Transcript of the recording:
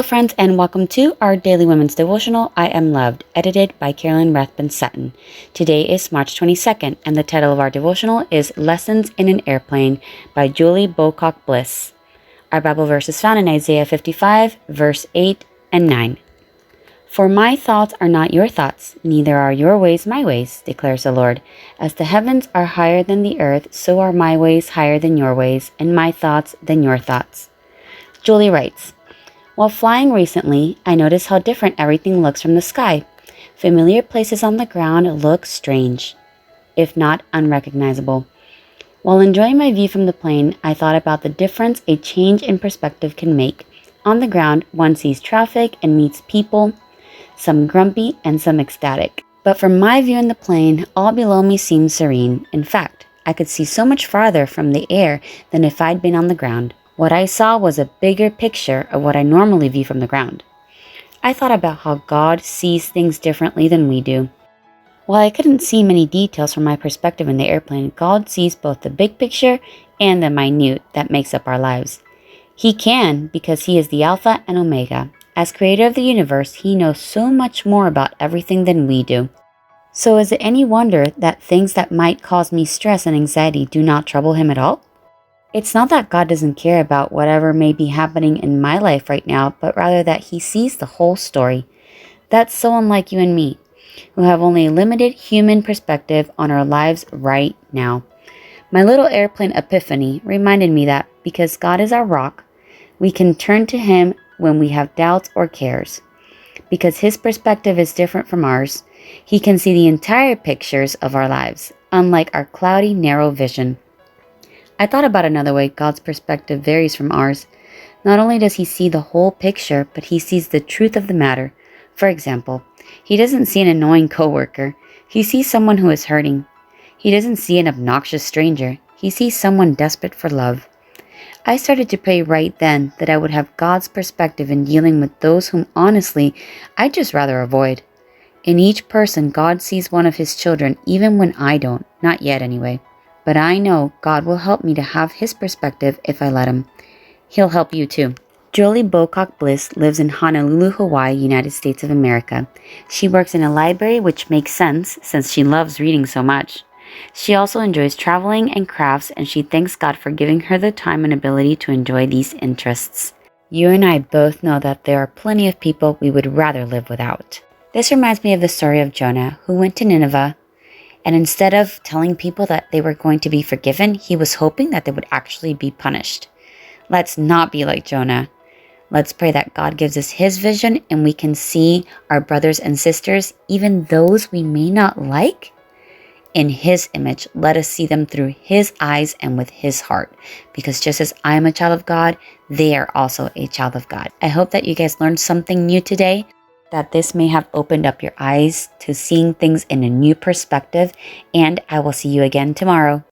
friends, and welcome to our Daily Women's Devotional, I Am Loved, edited by Carolyn Rathbun Sutton. Today is March 22nd, and the title of our devotional is Lessons in an Airplane by Julie Bocock Bliss. Our Bible verse is found in Isaiah 55, verse 8 and 9. For my thoughts are not your thoughts, neither are your ways my ways, declares the Lord. As the heavens are higher than the earth, so are my ways higher than your ways, and my thoughts than your thoughts. Julie writes, while flying recently, I noticed how different everything looks from the sky. Familiar places on the ground look strange, if not unrecognizable. While enjoying my view from the plane, I thought about the difference a change in perspective can make. On the ground, one sees traffic and meets people, some grumpy and some ecstatic. But from my view in the plane, all below me seemed serene. In fact, I could see so much farther from the air than if I'd been on the ground. What I saw was a bigger picture of what I normally view from the ground. I thought about how God sees things differently than we do. While I couldn't see many details from my perspective in the airplane, God sees both the big picture and the minute that makes up our lives. He can because He is the Alpha and Omega. As creator of the universe, He knows so much more about everything than we do. So is it any wonder that things that might cause me stress and anxiety do not trouble Him at all? It's not that God doesn't care about whatever may be happening in my life right now, but rather that He sees the whole story. That's so unlike you and me, who have only a limited human perspective on our lives right now. My little airplane epiphany reminded me that because God is our rock, we can turn to Him when we have doubts or cares. Because His perspective is different from ours, He can see the entire pictures of our lives, unlike our cloudy, narrow vision. I thought about another way God's perspective varies from ours. Not only does He see the whole picture, but He sees the truth of the matter. For example, He doesn't see an annoying coworker. He sees someone who is hurting. He doesn't see an obnoxious stranger. He sees someone desperate for love. I started to pray right then that I would have God's perspective in dealing with those whom honestly I'd just rather avoid. In each person, God sees one of His children, even when I don't. Not yet, anyway. But I know God will help me to have His perspective if I let Him. He'll help you too. Julie Bocock Bliss lives in Honolulu, Hawaii, United States of America. She works in a library, which makes sense since she loves reading so much. She also enjoys traveling and crafts, and she thanks God for giving her the time and ability to enjoy these interests. You and I both know that there are plenty of people we would rather live without. This reminds me of the story of Jonah, who went to Nineveh. And instead of telling people that they were going to be forgiven, he was hoping that they would actually be punished. Let's not be like Jonah. Let's pray that God gives us His vision and we can see our brothers and sisters, even those we may not like, in His image. Let us see them through His eyes and with His heart. Because just as I am a child of God, they are also a child of God. I hope that you guys learned something new today, that this may have opened up your eyes to seeing things in a new perspective, and I will see you again tomorrow.